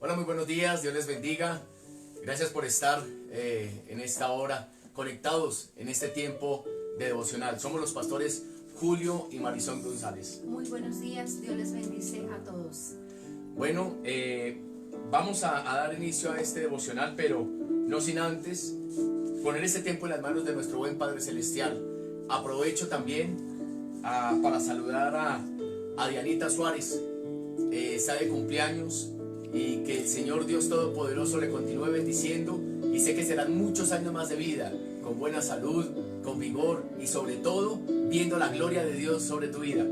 Hola, muy buenos días, Dios les bendiga. Gracias por estar en esta hora conectados en este tiempo de devocional. Somos los pastores Julio y Marisol González. Muy buenos días, Dios les bendice a todos. Bueno, vamos a dar inicio a este devocional, pero no sin antes poner este tiempo en las manos de nuestro buen Padre Celestial. Aprovecho también para saludar a Dianita Suárez. Está de cumpleaños y que el Señor Dios Todopoderoso le continúe bendiciendo, y sé que serán muchos años más de vida, con buena salud, con vigor y sobre todo viendo la gloria de Dios sobre tu vida.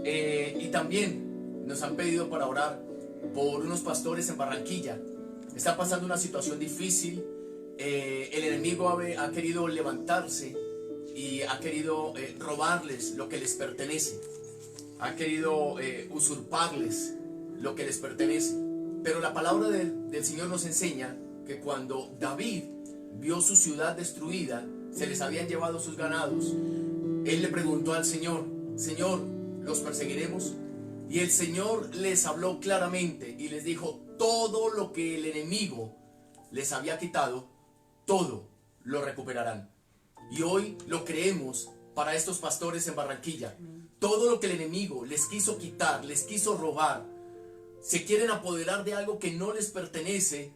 Y también nos han pedido para orar por unos pastores en Barranquilla. Está pasando una situación difícil. El enemigo ha querido levantarse y ha querido robarles lo que les pertenece. Ha querido usurparles lo que les pertenece. Pero la palabra del Señor nos enseña que cuando David vio su ciudad destruida, se les habían llevado sus ganados, él le preguntó al Señor: Señor, ¿los perseguiremos? Y el Señor les habló claramente y les dijo: todo lo que el enemigo les había quitado, todo lo recuperarán. Y hoy lo creemos para estos pastores en Barranquilla. Todo lo que el enemigo les quiso quitar, les quiso robar, se quieren apoderar de algo que no les pertenece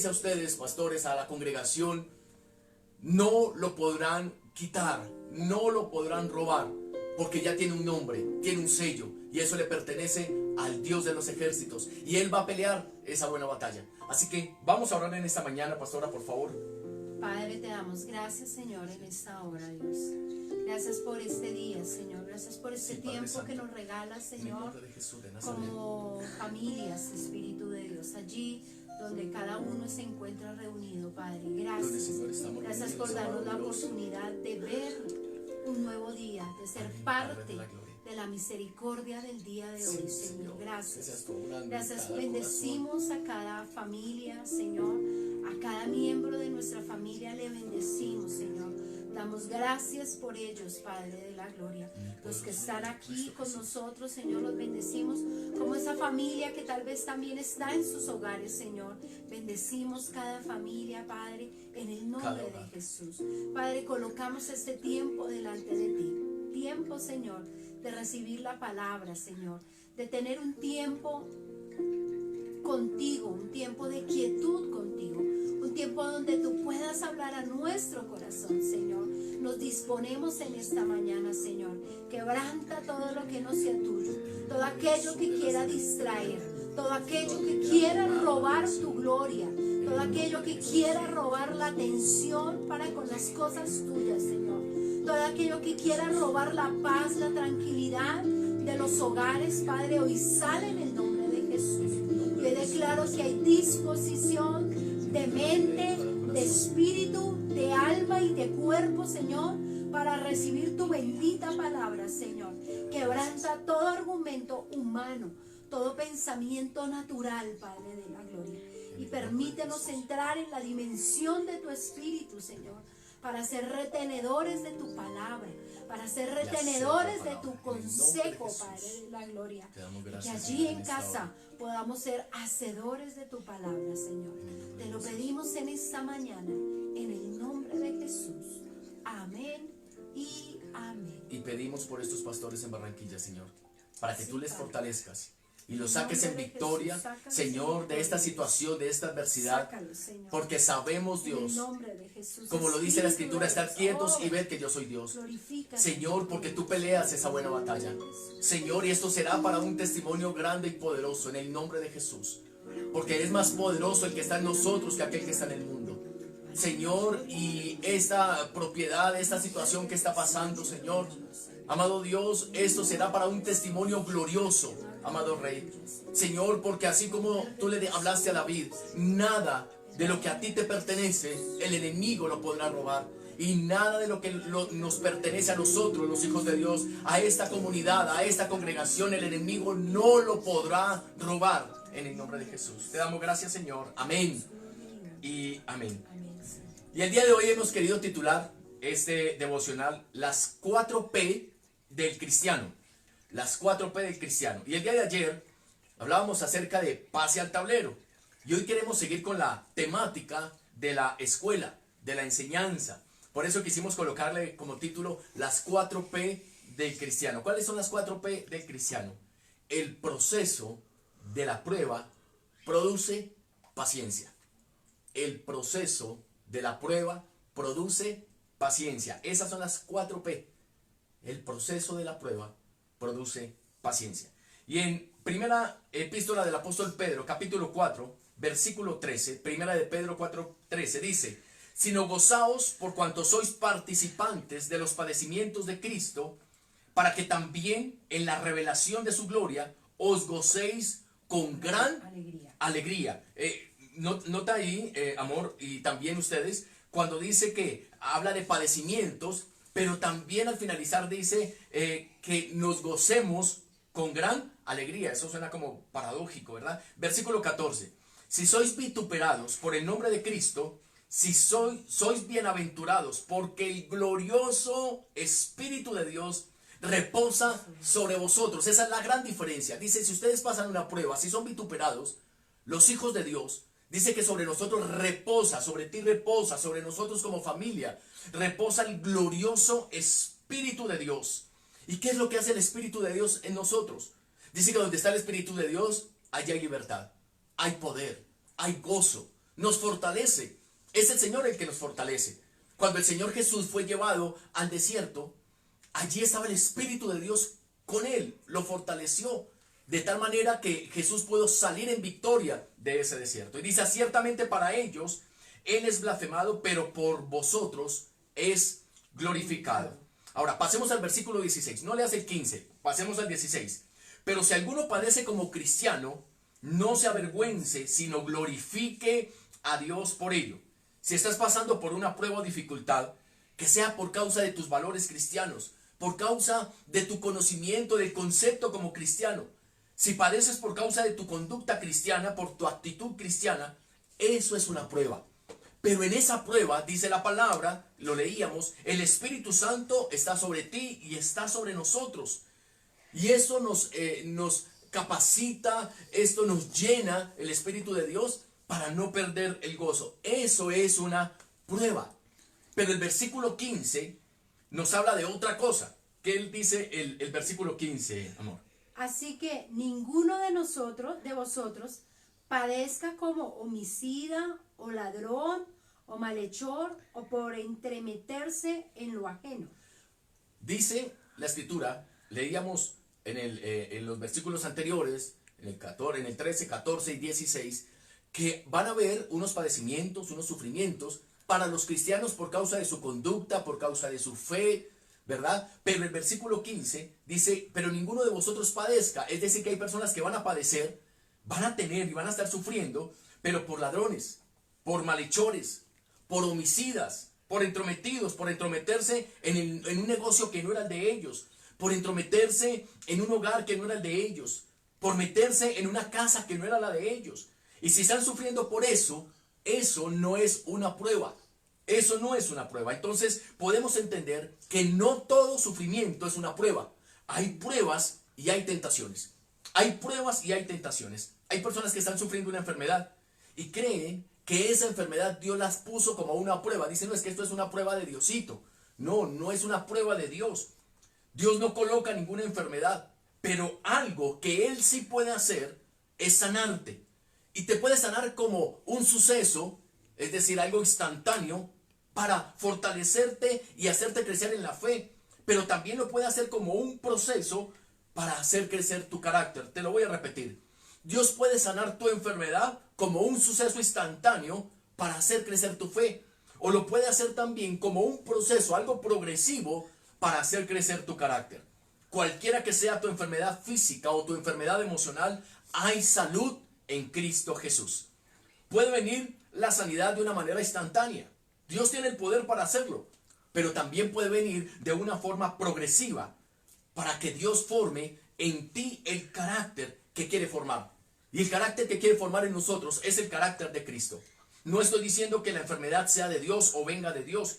a ustedes, pastores, a la congregación. No lo podrán quitar, no lo podrán robar, porque ya tiene un nombre, tiene un sello, y eso le pertenece al Dios de los ejércitos, y Él va a pelear esa buena batalla. Así que vamos a orar en esta mañana, pastora, por favor. Padre, te damos gracias, Señor, en esta hora, Dios. Gracias por este día, Señor. Gracias por este tiempo Santo, que nos regalas, Señor, como familias, Espíritu de Dios, allí donde cada uno se encuentra reunido, Padre. Gracias. Gracias por darnos la oportunidad de ver un nuevo día, de ser parte de la misericordia del día de hoy, Señor. Gracias. Gracias. Bendecimos a cada familia, Señor. A cada miembro de nuestra familia le bendecimos, Señor. Damos gracias por ellos, Padre de la gloria. Los que están aquí con nosotros, Señor, los bendecimos como esa familia que tal vez también está en sus hogares, Señor. Bendecimos cada familia, Padre, en el nombre de Jesús. Padre, colocamos este tiempo delante de ti. Tiempo, Señor, de recibir la palabra, Señor. De tener un tiempo contigo, un tiempo de quietud contigo. Un tiempo donde tú puedas hablar a nuestro corazón, Señor. Nos disponemos en esta mañana, Señor. Quebranta todo lo que no sea tuyo, todo aquello que quiera distraer, todo aquello que quiera robar tu gloria, todo aquello que quiera robar la atención para con las cosas tuyas, Señor. Todo aquello que quiera robar la paz, la tranquilidad de los hogares, Padre, hoy sale en el nombre de Jesús. Yo declaro que hay disposición de mente, de espíritu, de alma y de cuerpo, Señor, para recibir tu bendita palabra, Señor. Quebranta todo argumento humano, todo pensamiento natural, Padre de la gloria. Y permítenos entrar en la dimensión de tu espíritu, Señor, para ser retenedores de tu palabra, para ser retenedores de tu consejo, Padre de la gloria. Y que allí en casa podamos ser hacedores de tu palabra, Señor. Te lo pedimos en esta mañana, en el nombre de Jesús. Amén y amén. Y pedimos por estos pastores en Barranquilla, Señor, para que tú les fortalezcas y los saques en victoria, Señor, de esta situación, de esta adversidad, porque sabemos, Dios, como lo dice la Escritura, estar quietos y ver que yo soy Dios, Señor, porque tú peleas esa buena batalla, Señor, y esto será para un testimonio grande y poderoso en el nombre de Jesús, porque es más poderoso el que está en nosotros que aquel que está en el mundo, Señor. Y esta propiedad, esta situación que está pasando, Señor, amado Dios, esto será para un testimonio glorioso, amado Rey, Señor, porque así como tú le hablaste a David, nada de lo que a ti te pertenece, el enemigo lo podrá robar. Y nada de lo que nos pertenece a nosotros, los hijos de Dios, a esta comunidad, a esta congregación, el enemigo no lo podrá robar, en el nombre de Jesús. Te damos gracias, Señor. Amén y amén. Y el día de hoy hemos querido titular este devocional las 4P del cristiano. Las 4P del cristiano. Y el día de ayer hablábamos acerca de pase al tablero. Y hoy queremos seguir con la temática de la escuela, de la enseñanza. Por eso quisimos colocarle como título las 4P del cristiano. ¿Cuáles son las 4P del cristiano? El proceso de la prueba produce paciencia. El proceso de la prueba produce paciencia. Esas son las 4P. El proceso de la prueba produce paciencia. Y en primera epístola del apóstol Pedro, capítulo 4, versículo 13, primera de Pedro 4, 13, dice: sino gozaos por cuanto sois participantes de los padecimientos de Cristo, para que también en la revelación de su gloria os gocéis con gran alegría. Nota ahí, amor, y también ustedes, cuando dice que habla de padecimientos, pero también al finalizar dice que nos gocemos con gran alegría. Eso suena como paradójico, ¿verdad? Versículo 14. Si sois vituperados por el nombre de Cristo, si sois bienaventurados, porque el glorioso Espíritu de Dios reposa sobre vosotros. Esa es la gran diferencia. Dice, si ustedes pasan una prueba, si son vituperados, los hijos de Dios, dice que sobre nosotros reposa, sobre ti reposa, sobre nosotros como familia, reposa el glorioso Espíritu de Dios. ¿Y qué es lo que hace el Espíritu de Dios en nosotros? Dice que donde está el Espíritu de Dios, allí hay libertad, hay poder, hay gozo, nos fortalece. Es el Señor el que nos fortalece. Cuando el Señor Jesús fue llevado al desierto, allí estaba el Espíritu de Dios con él, lo fortaleció, de tal manera que Jesús pudo salir en victoria de ese desierto. Y dice, ciertamente para ellos, Él es blasfemado, pero por vosotros es glorificado. Ahora, pasemos al versículo 16. No leas el 15, pasemos al 16. Pero si alguno padece como cristiano, no se avergüence, sino glorifique a Dios por ello. Si estás pasando por una prueba o dificultad, que sea por causa de tus valores cristianos, por causa de tu conocimiento del concepto como cristiano. Si padeces por causa de tu conducta cristiana, por tu actitud cristiana, eso es una prueba. Pero en esa prueba, dice la palabra, lo leíamos, el Espíritu Santo está sobre ti y está sobre nosotros. Y eso nos capacita, esto nos llena, el Espíritu de Dios, para no perder el gozo. Eso es una prueba. Pero el versículo 15 nos habla de otra cosa. ¿Qué él dice el versículo 15, amor? Así que ninguno de vosotros, padezca como homicida o ladrón o malhechor o por entremeterse en lo ajeno. Dice la escritura, leíamos en los versículos anteriores, en el 13, 14 y 16, que van a haber unos padecimientos, unos sufrimientos para los cristianos por causa de su conducta, por causa de su fe, ¿verdad? Pero el versículo 15 dice, pero ninguno de vosotros padezca. Es decir, que hay personas que van a padecer, van a tener y van a estar sufriendo, pero por ladrones, por malhechores, por homicidas, por entrometidos, por entrometerse en un negocio que no era el de ellos, por entrometerse en un hogar que no era el de ellos, por meterse en una casa que no era la de ellos. Y si están sufriendo por eso, eso no es una prueba. Eso no es una prueba. Entonces podemos entender que no todo sufrimiento es una prueba. Hay pruebas y hay tentaciones. Hay pruebas y hay tentaciones. Hay personas que están sufriendo una enfermedad y creen que esa enfermedad Dios las puso como una prueba. Dicen, no, es que esto es una prueba de Diosito. No, no es una prueba de Dios. Dios no coloca ninguna enfermedad, pero algo que Él sí puede hacer es sanarte. Y te puede sanar como un suceso, es decir, algo instantáneo, para fortalecerte y hacerte crecer en la fe. Pero también lo puede hacer como un proceso para hacer crecer tu carácter. Te lo voy a repetir. Dios puede sanar tu enfermedad como un suceso instantáneo para hacer crecer tu fe. O lo puede hacer también como un proceso, algo progresivo, para hacer crecer tu carácter. Cualquiera que sea tu enfermedad física o tu enfermedad emocional, hay salud en Cristo Jesús. Puede venir la sanidad de una manera instantánea. Dios tiene el poder para hacerlo, pero también puede venir de una forma progresiva para que Dios forme en ti el carácter que quiere formar. Y el carácter que quiere formar en nosotros es el carácter de Cristo. No estoy diciendo que la enfermedad sea de Dios o venga de Dios,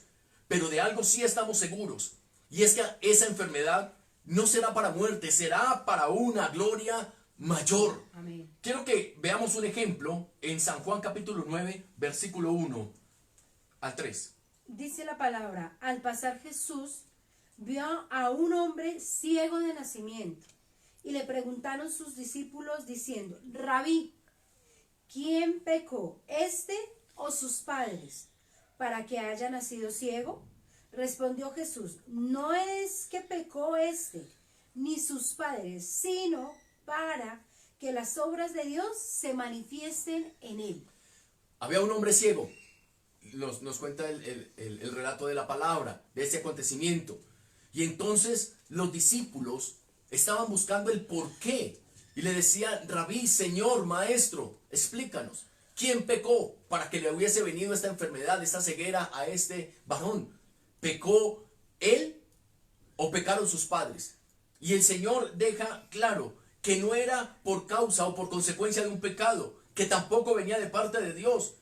pero de algo sí estamos seguros. Y es que esa enfermedad no será para muerte, será para una gloria mayor. Amén. Quiero que veamos un ejemplo en San Juan capítulo 9, versículo 1 al 3. Dice la palabra, al pasar Jesús vio a un hombre ciego de nacimiento y le preguntaron sus discípulos diciendo, Rabí, ¿quién pecó, este o sus padres, para que haya nacido ciego? Respondió Jesús, no es que pecó este ni sus padres, sino para que las obras de Dios se manifiesten en él. Había un hombre ciego. Nos cuenta el relato de la palabra, de ese acontecimiento. Y entonces los discípulos estaban buscando el por qué. Y le decían, Rabí, Señor, Maestro, explícanos. ¿Quién pecó para que le hubiese venido esta enfermedad, esta ceguera a este varón? ¿Pecó él o pecaron sus padres? Y el Señor deja claro que no era por causa o por consecuencia de un pecado, que tampoco venía de parte de Dios.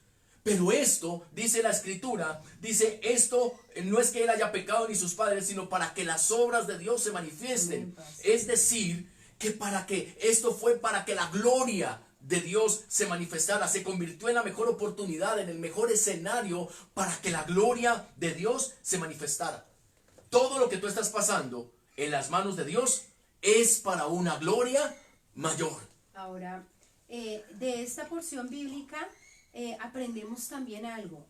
Pero esto, dice la Escritura, dice esto no es que él haya pecado ni sus padres, sino para que las obras de Dios se manifiesten. Es decir, que para que esto fue para que la gloria de Dios se manifestara, se convirtió en la mejor oportunidad, en el mejor escenario para que la gloria de Dios se manifestara. Todo lo que tú estás pasando en las manos de Dios es para una gloria mayor. Ahora, de esta porción bíblica aprendemos también algo.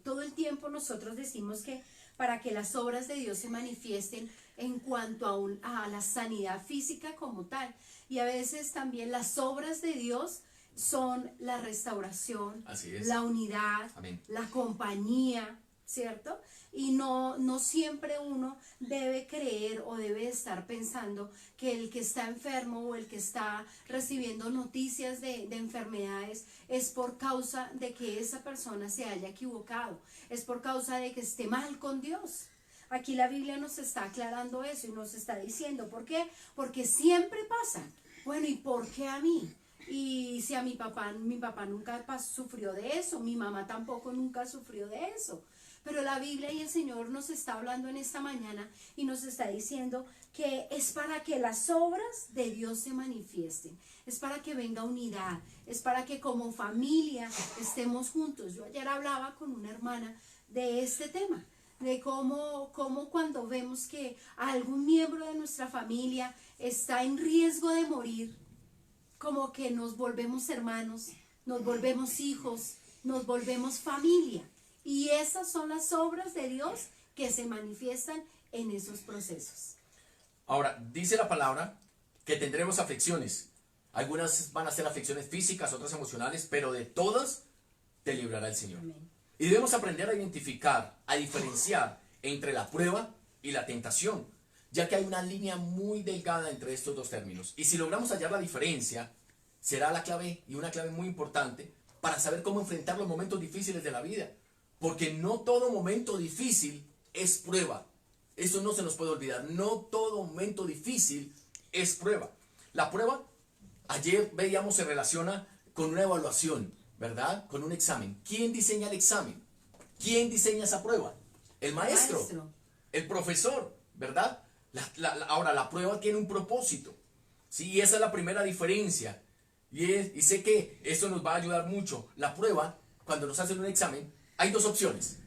Todo el tiempo nosotros decimos que para que las obras de Dios se manifiesten en cuanto a la sanidad física como tal. Y a veces también las obras de Dios son la restauración, Así es. la unidad, Amén. la compañía, ¿cierto? Y no siempre uno debe creer o debe estar pensando que el que está enfermo o el que está recibiendo noticias de enfermedades es por causa de que esa persona se haya equivocado, es por causa de que esté mal con Dios. Aquí la Biblia nos está aclarando eso y nos está diciendo, ¿por qué? Porque siempre pasa. Bueno, ¿y por qué a mí? Y si a mi papá nunca sufrió de eso, mi mamá tampoco nunca sufrió de eso. Pero la Biblia y el Señor nos está hablando en esta mañana y nos está diciendo que es para que las obras de Dios se manifiesten, es para que venga unidad, es para que como familia estemos juntos. Yo ayer hablaba con una hermana de este tema, de cómo cuando vemos que algún miembro de nuestra familia está en riesgo de morir, como que nos volvemos hermanos, nos volvemos hijos, nos volvemos familia. Y esas son las obras de Dios que se manifiestan en esos procesos. Ahora, dice la palabra que tendremos aflicciones. Algunas van a ser aflicciones físicas, otras emocionales, pero de todas te librará el Señor. Amén. Y debemos aprender a identificar, a diferenciar entre la prueba y la tentación, ya que hay una línea muy delgada entre estos dos términos. Y si logramos hallar la diferencia, será la clave y una clave muy importante para saber cómo enfrentar los momentos difíciles de la vida. Porque no todo momento difícil es prueba. Eso no se nos puede olvidar. No todo momento difícil es prueba. La prueba, ayer veíamos, se relaciona con una evaluación, ¿verdad? Con un examen. ¿Quién diseña el examen? ¿Quién diseña esa prueba? El maestro. El profesor, ¿verdad? Ahora, la prueba tiene un propósito. Sí, y esa es la primera diferencia. Y sé que esto nos va a ayudar mucho. La prueba, cuando nos hacen un examen, hay dos opciones.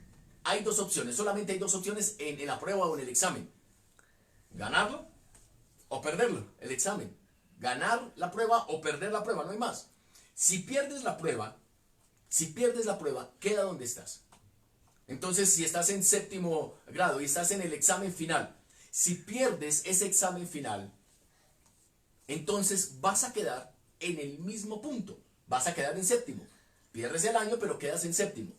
Hay dos opciones. Solamente hay dos opciones en la prueba o en el examen. Ganarlo o perderlo, el examen. Ganar la prueba o perder la prueba, no hay más. Si pierdes la prueba, queda donde estás. Entonces, si estás en séptimo grado y estás en el examen final, si pierdes ese examen final, entonces vas a quedar en el mismo punto. Vas a quedar en séptimo. Pierdes el año, pero quedas en séptimo.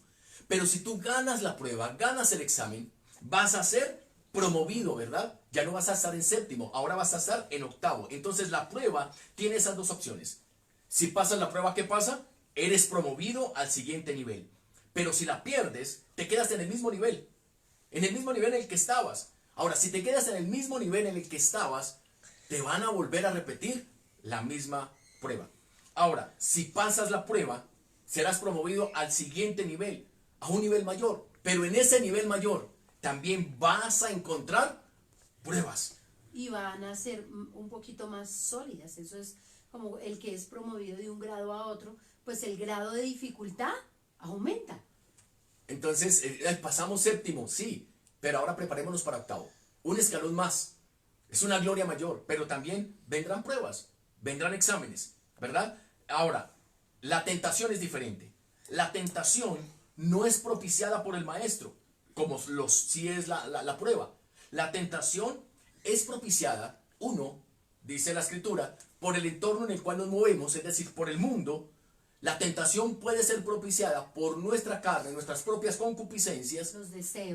Pero si tú ganas la prueba, ganas el examen, vas a ser promovido, ¿verdad? Ya no vas a estar en séptimo, ahora vas a estar en octavo. Entonces la prueba tiene esas dos opciones. Si pasas la prueba, ¿qué pasa? Eres promovido al siguiente nivel. Pero si la pierdes, te quedas en el mismo nivel. En el mismo nivel en el que estabas. Ahora, si te quedas en el mismo nivel en el que estabas, te van a volver a repetir la misma prueba. Ahora, si pasas la prueba, serás promovido al siguiente nivel, a un nivel mayor. Pero en ese nivel mayor también vas a encontrar pruebas. Y van a ser un poquito más sólidas. Eso es como el que es promovido de un grado a otro, pues el grado de dificultad aumenta. Entonces, pasamos séptimo, sí, pero ahora preparémonos para octavo. Un escalón más. Es una gloria mayor, pero también vendrán pruebas, vendrán exámenes, ¿verdad? Ahora, la tentación es diferente. La tentación no es propiciada por el maestro, como sí es la prueba. La tentación es propiciada, uno, dice la escritura, por el entorno en el cual nos movemos, es decir, por el mundo. La tentación puede ser propiciada por nuestra carne, nuestras propias concupiscencias,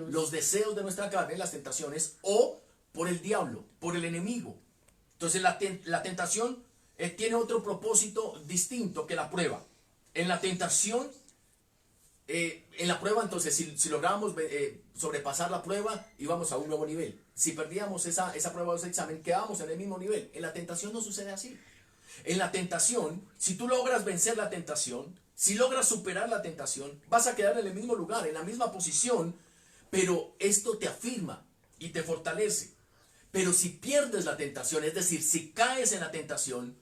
los deseos de nuestra carne, las tentaciones, o por el diablo, por el enemigo. Entonces la tentación tiene otro propósito distinto que la prueba. En la tentación, en la prueba, entonces, si lográbamos sobrepasar la prueba, íbamos a un nuevo nivel. Si perdíamos esa prueba o ese examen, quedábamos en el mismo nivel. En la tentación no sucede así. En la tentación, si tú logras vencer la tentación, si logras superar la tentación, vas a quedar en el mismo lugar, en la misma posición, pero esto te afirma y te fortalece. Pero si pierdes la tentación, es decir, si caes en la tentación,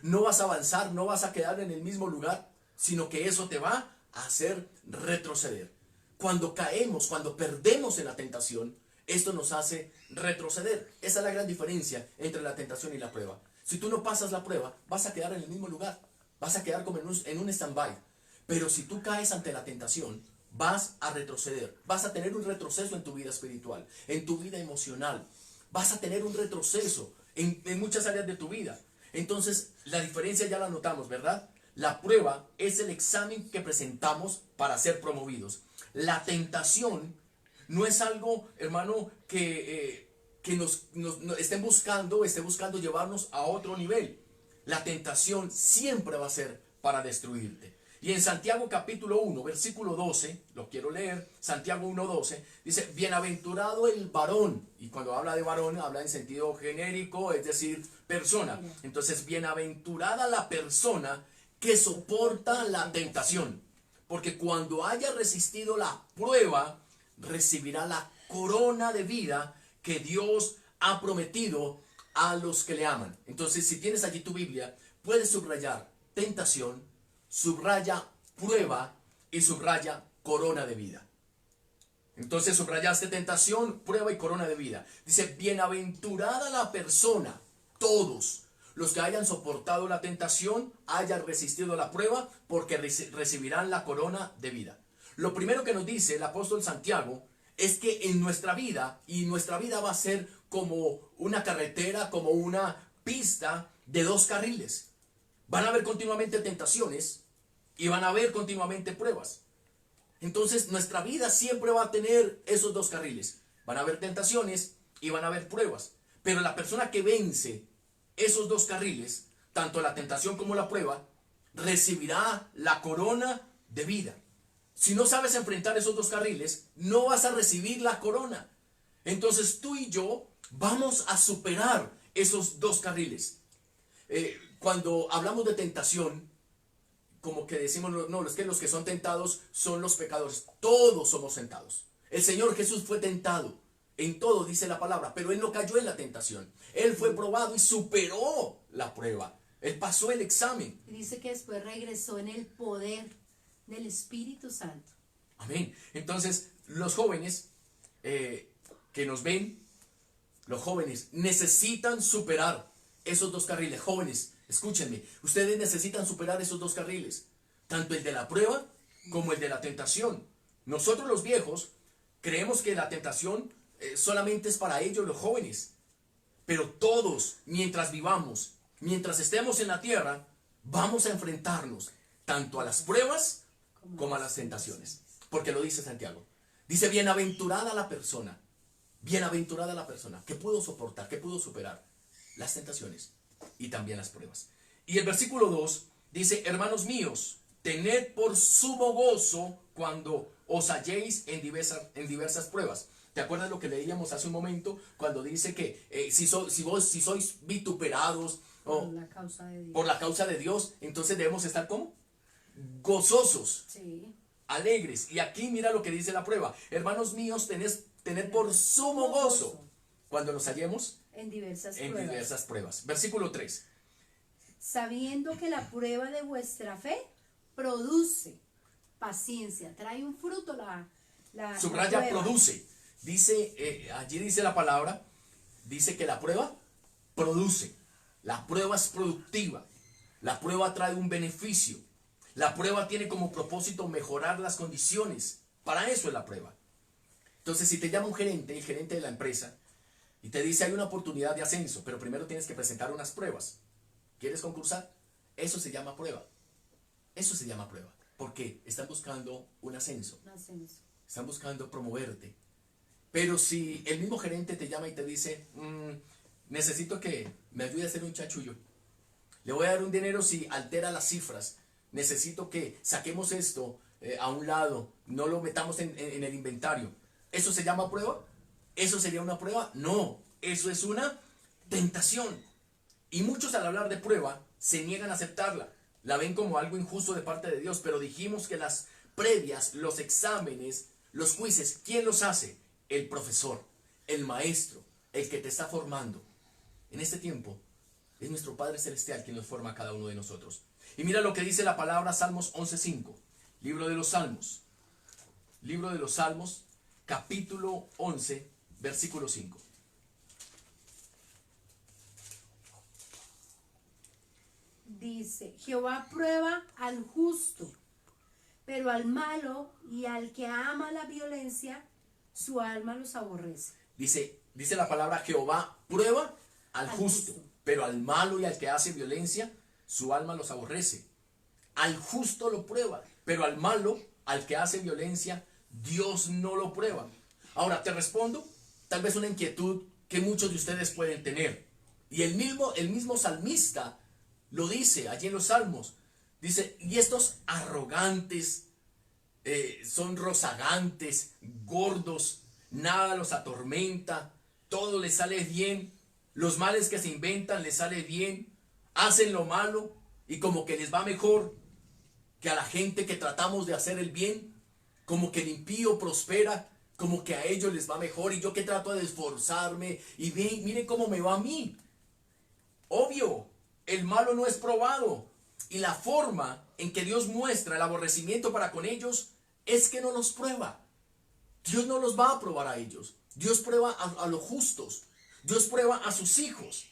no vas a avanzar, no vas a quedar en el mismo lugar, sino que eso te va a hacer retroceder. Cuando caemos, cuando perdemos en la tentación, esto nos hace retroceder. Esa es la gran diferencia entre la tentación y la prueba. Si tú no pasas la prueba, vas a quedar en el mismo lugar, vas a quedar como en un stand-by. Pero si tú caes ante la tentación, vas a retroceder, vas a tener un retroceso en tu vida espiritual, en tu vida emocional, vas a tener un retroceso en muchas áreas de tu vida. Entonces, la diferencia ya la notamos, ¿verdad? La prueba es el examen que presentamos para ser promovidos. La tentación no es algo, hermano, que nos esté buscando llevarnos a otro nivel. La tentación siempre va a ser para destruirte. Y en Santiago capítulo 1, versículo 12, lo quiero leer, Santiago 1:12, dice, bienaventurado el varón. Y cuando habla de varón, habla en sentido genérico, es decir, persona. Entonces, bienaventurada la persona que soporta la tentación. Porque cuando haya resistido la prueba, recibirá la corona de vida que Dios ha prometido a los que le aman. Entonces, si tienes allí tu Biblia, puedes subrayar tentación, subraya prueba y subraya corona de vida. Entonces subrayaste tentación, prueba y corona de vida. Dice, bienaventurada la persona, todos los que hayan soportado la tentación, hayan resistido la prueba, porque recibirán la corona de vida. Lo primero que nos dice el apóstol Santiago es que en nuestra vida, y nuestra vida va a ser como una carretera, como una pista de dos carriles. Van a haber continuamente tentaciones y van a haber continuamente pruebas. Entonces nuestra vida siempre va a tener esos dos carriles. Van a haber tentaciones y van a haber pruebas. Pero la persona que vence esos dos carriles, tanto la tentación como la prueba, recibirá la corona de vida. Si no sabes enfrentar esos dos carriles, no vas a recibir la corona. Entonces tú y yo vamos a superar esos dos carriles. Cuando hablamos de tentación, como que decimos, no, es que los que son tentados son los pecadores. Todos somos tentados. El Señor Jesús fue tentado en todo, dice la palabra, pero Él no cayó en la tentación. Él fue probado y superó la prueba. Él pasó el examen. Y dice que después regresó en el poder del Espíritu Santo. Amén. Entonces, los jóvenes que nos ven, los jóvenes necesitan superar esos dos carriles. Jóvenes, escúchenme, ustedes necesitan superar esos dos carriles, tanto el de la prueba como el de la tentación. Nosotros los viejos creemos que la tentación solamente es para ellos, los jóvenes, pero todos, mientras vivamos, mientras estemos en la tierra, vamos a enfrentarnos tanto a las pruebas como a las tentaciones, porque lo dice Santiago. Dice, bienaventurada la persona que pudo soportar, que pudo superar las tentaciones y también las pruebas. Y el versículo 2 dice, hermanos míos, tened por sumo gozo cuando os halléis en diversas pruebas. ¿Te acuerdas lo que leíamos hace un momento cuando dice que si sois vituperados por la causa de Dios, entonces debemos estar ¿cómo? Gozosos, Sí. alegres. Y aquí mira lo que dice la prueba. Hermanos míos, tened por sumo gozo cuando nos hallemos En diversas en pruebas. diversas pruebas. Versículo 3. sabiendo que la prueba de vuestra fe produce paciencia, trae un fruto la Subraya prueba. produce. Dice, allí dice la palabra, dice que la prueba produce. La prueba es productiva. La prueba trae un beneficio. La prueba tiene como propósito mejorar las condiciones. Para eso es la prueba. Entonces, si te llama un gerente, el gerente de la empresa, y te dice hay una oportunidad de ascenso, pero primero tienes que presentar unas pruebas. ¿Quieres concursar? Eso se llama prueba. Eso se llama prueba. Porque están buscando un ascenso. Un ascenso. Están buscando promoverte. Pero si el mismo gerente te llama y te dice, necesito que me ayude a hacer un chanchullo. Le voy a dar un dinero si altera las cifras. Necesito que saquemos esto a un lado. No lo metamos en el inventario. ¿Eso se llama prueba? ¿Eso sería una prueba? No. Eso es una tentación. Y muchos al hablar de prueba se niegan a aceptarla. La ven como algo injusto de parte de Dios. Pero dijimos que las previas, los exámenes, los quizzes, ¿quién los hace? El profesor, el maestro, el que te está formando. En este tiempo es nuestro Padre Celestial quien nos forma a cada uno de nosotros. Y mira lo que dice la palabra Salmos 11:5. Libro de los Salmos. Libro de los Salmos, capítulo 11, versículo 5. Dice, Jehová prueba al justo, pero al malo y al que ama la violencia, su alma los aborrece. Dice la palabra Jehová prueba al Al justo, justo. pero al malo y al que hace violencia, su alma los aborrece. Al justo lo prueba, pero al malo, al que hace violencia, Dios no lo prueba. Ahora, te respondo, tal vez una inquietud que muchos de ustedes pueden tener. Y el mismo salmista lo dice allí en los Salmos. Dice, y estos arrogantes, son rozagantes, gordos, nada los atormenta, todo les sale bien, los males que se inventan les sale bien, hacen lo malo y como que les va mejor que a la gente que tratamos de hacer el bien, como que el impío prospera, como que a ellos les va mejor y yo que trato de esforzarme y miren cómo me va a mí. Obvio, el malo no es probado y la forma en que Dios muestra el aborrecimiento para con ellos es que no los prueba. Dios no los va a probar a ellos. Dios prueba a los justos. Dios prueba a sus hijos.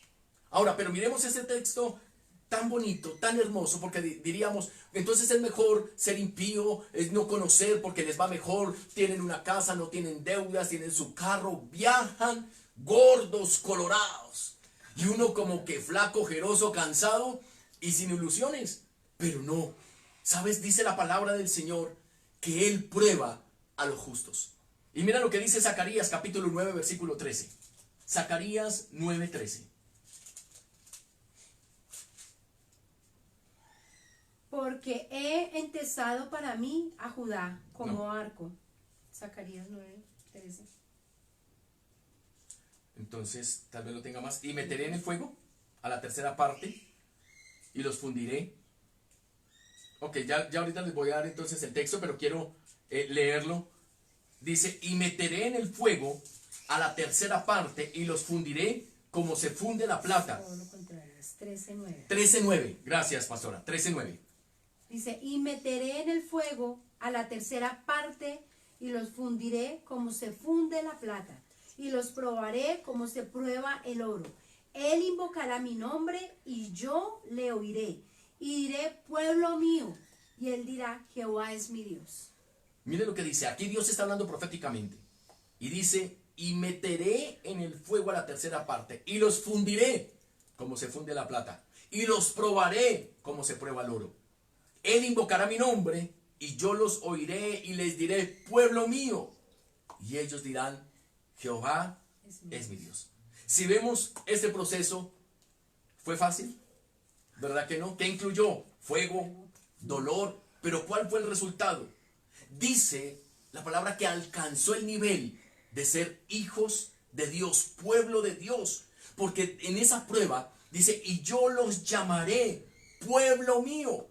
Ahora, pero miremos ese texto tan bonito, tan hermoso, porque diríamos, entonces es mejor ser impío, es no conocer porque les va mejor, tienen una casa, no tienen deudas, tienen su carro, viajan gordos, colorados. Y uno como que flaco, ojeroso, cansado y sin ilusiones. Pero no, ¿sabes? Dice la palabra del Señor que Él prueba a los justos. Y mira lo que dice Zacarías capítulo 9 versículo 13. Zacarías 9:13. Porque he entesado para mí a Judá como arco. Zacarías 9:13. Entonces, tal vez lo tenga más. Y meteré en el fuego a la tercera parte y los fundiré. Ok, ya ahorita les voy a dar entonces el texto, pero quiero leerlo. Dice, y meteré en el fuego a la tercera parte y los fundiré como se funde la plata. Todo lo contrario, es 13:9. 13:9. Gracias, pastora. 13:9. Dice, y meteré en el fuego a la tercera parte y los fundiré como se funde la plata y los probaré como se prueba el oro. Él invocará mi nombre y yo le oiré y diré, pueblo mío, y él dirá, Jehová es mi Dios. Mire lo que dice. Aquí Dios está hablando proféticamente. Y dice, y meteré en el fuego a la tercera parte y los fundiré como se funde la plata y los probaré como se prueba el oro. Él invocará mi nombre y yo los oiré y les diré, pueblo mío. Y ellos dirán, Jehová es mi Dios. Si vemos este proceso, ¿fue fácil? ¿Verdad que no? ¿Qué incluyó? Fuego, dolor, pero ¿cuál fue el resultado? Dice la palabra que alcanzó el nivel de ser hijos de Dios, pueblo de Dios. Porque en esa prueba dice, y yo los llamaré pueblo mío.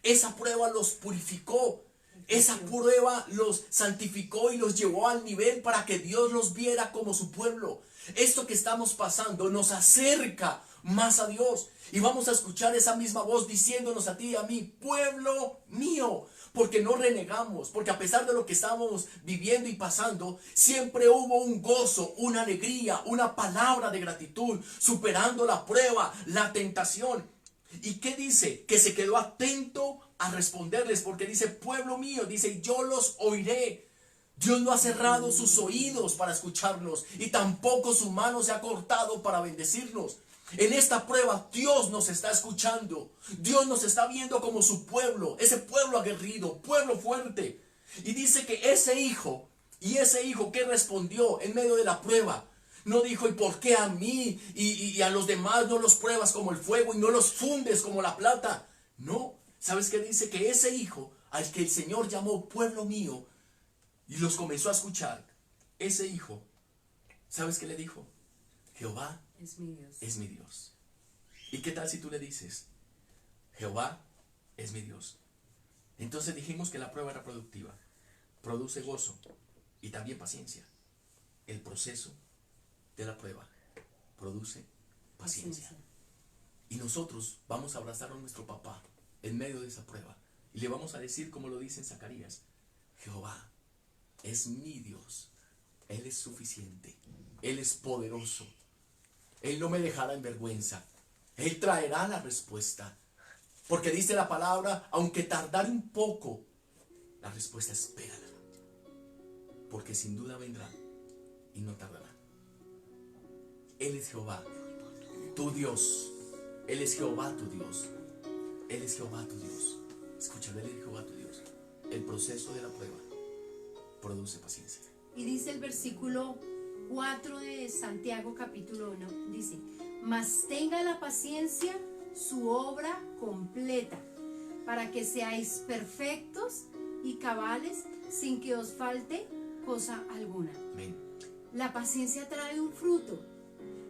Esa prueba los purificó. Esa prueba los santificó y los llevó al nivel para que Dios los viera como su pueblo. Esto que estamos pasando nos acerca más a Dios. Y vamos a escuchar esa misma voz diciéndonos a ti y a mí, pueblo mío. Porque no renegamos, porque a pesar de lo que estamos viviendo y pasando, siempre hubo un gozo, una alegría, una palabra de gratitud, superando la prueba, la tentación. ¿Y qué dice? Que se quedó atento a responderles, porque dice, pueblo mío, dice, yo los oiré. Dios no ha cerrado sus oídos para escucharnos y tampoco su mano se ha cortado para bendecirnos. En esta prueba Dios nos está escuchando. Dios nos está viendo como su pueblo, ese pueblo aguerrido, pueblo fuerte. Y dice que ese hijo que respondió en medio de la prueba, no dijo, ¿y por qué a mí y a los demás no los pruebas como el fuego y no los fundes como la plata? No, ¿sabes qué dice? Que ese hijo al que el Señor llamó pueblo mío y los comenzó a escuchar, ese hijo, ¿sabes qué le dijo? Jehová es mi Dios. Es mi Dios. ¿Y qué tal si tú le dices, Jehová es mi Dios? Entonces dijimos que la prueba era productiva, produce gozo y también paciencia. El proceso de la prueba produce paciencia. Y nosotros vamos a abrazar a nuestro papá en medio de esa prueba y le vamos a decir, como lo dice en Zacarías, Jehová es mi Dios. Él es suficiente. Él es poderoso. Él no me dejará en vergüenza. Él traerá la respuesta. Porque dice la palabra, aunque tardare un poco, la respuesta espérala. Porque sin duda vendrá y no tardará. Él es Jehová, tu Dios. Él es Jehová, tu Dios. Él es Jehová, tu Dios. Escúchalo, Él es Jehová, tu Dios. El proceso de la prueba produce paciencia. Y dice el versículo 4 de Santiago capítulo 1, dice, mas tenga la paciencia su obra completa, para que seáis perfectos y cabales, sin que os falte cosa alguna. Amén. La paciencia trae un fruto,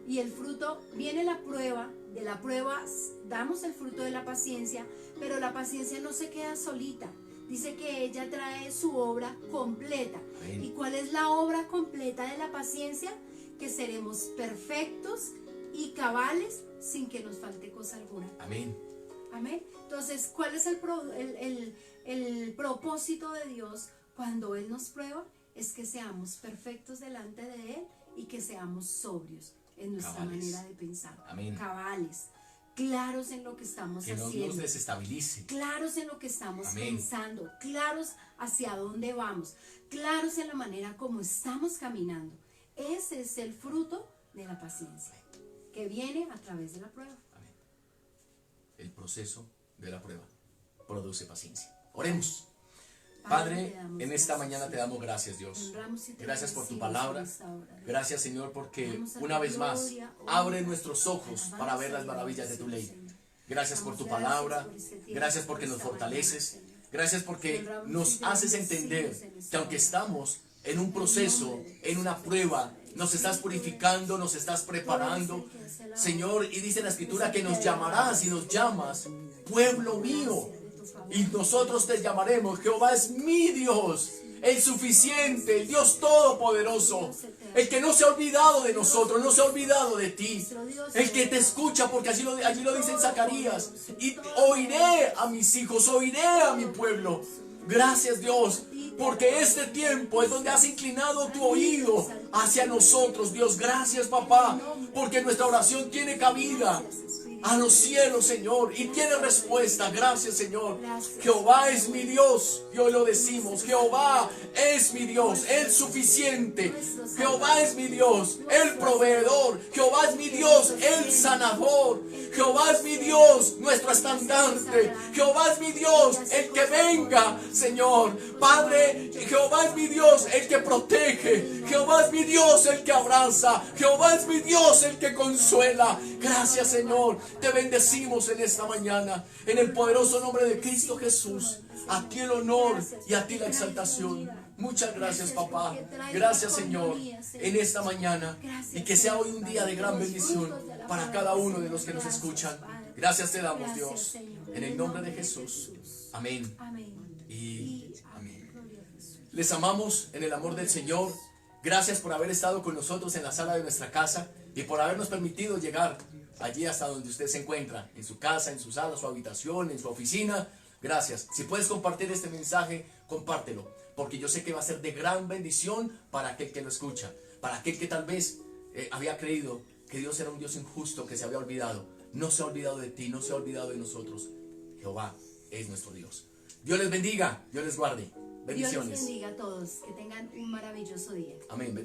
y el fruto, viene la prueba, de la prueba damos el fruto de la paciencia, pero la paciencia no se queda solita. Dice que ella trae su obra completa. Amén. ¿Y cuál es la obra completa de la paciencia? Que seremos perfectos y cabales sin que nos falte cosa alguna. Amén. Amén. Entonces, ¿cuál es el propósito de Dios cuando Él nos prueba? Es que seamos perfectos delante de Él y que seamos sobrios en nuestra Cabales. manera de pensar. Amén. Cabales. Claros en lo que estamos Que no haciendo. nos desestabilice. Claros en lo que estamos Amén. pensando, claros hacia dónde vamos, claros en la manera como estamos caminando. Ese es el fruto de la paciencia, que viene a través de la prueba. Amén. El proceso de la prueba produce paciencia. Oremos. Padre, en esta mañana te damos gracias, Dios. Gracias por tu palabra. Gracias, Señor, porque una vez más abre nuestros ojos para ver las maravillas de tu ley. Gracias por tu palabra. Gracias porque nos fortaleces. Gracias porque nos haces entender que aunque estamos en un proceso, en una prueba, nos estás purificando, nos estás preparando, Señor, y dice la Escritura que nos llamarás y nos llamas, pueblo mío. Y nosotros te llamaremos, Jehová es mi Dios, el suficiente, el Dios todopoderoso, el que no se ha olvidado de nosotros, no se ha olvidado de ti, el que te escucha, porque allí lo dice en Zacarías, y oiré a mis hijos, oiré a mi pueblo. Gracias, Dios, porque este tiempo es donde has inclinado tu oído hacia nosotros, Dios. Gracias, papá, porque nuestra oración tiene cabida a los cielos, Señor, y tiene respuesta. Gracias, Señor. Jehová es mi Dios, y hoy lo decimos, Jehová es mi Dios, el suficiente. Jehová es mi Dios, el proveedor. Jehová es mi Dios, el sanador. Jehová es mi Dios, nuestro estandarte. Jehová es mi Dios, el que venga, Señor. Padre, Jehová es mi Dios, el que protege. Jehová es mi Dios, el que abraza. Jehová es mi Dios, el que consuela. Gracias, Señor. Te bendecimos en esta mañana. En el poderoso nombre de Cristo Jesús. A ti el honor y a ti la exaltación. Muchas gracias, papá. Gracias, Señor, en esta mañana. Y que sea hoy un día de gran bendición para cada uno de los que nos escuchan. Gracias te damos, Dios. En el nombre de Jesús. Amén. Y amén. Les amamos en el amor del Señor. Gracias por haber estado con nosotros en la sala de nuestra casa y por habernos permitido llegar allí hasta donde usted se encuentra, en su casa, en su sala, su habitación, en su oficina. Gracias. Si puedes compartir este mensaje, compártelo, porque yo sé que va a ser de gran bendición para aquel que lo escucha, para aquel que tal vez había creído que Dios era un Dios injusto, que se había olvidado. No se ha olvidado de ti, no se ha olvidado de nosotros. Jehová es nuestro Dios. Dios les bendiga, Dios les guarde. Bendiciones. Dios les bendiga a todos, que tengan un maravilloso día. Amén.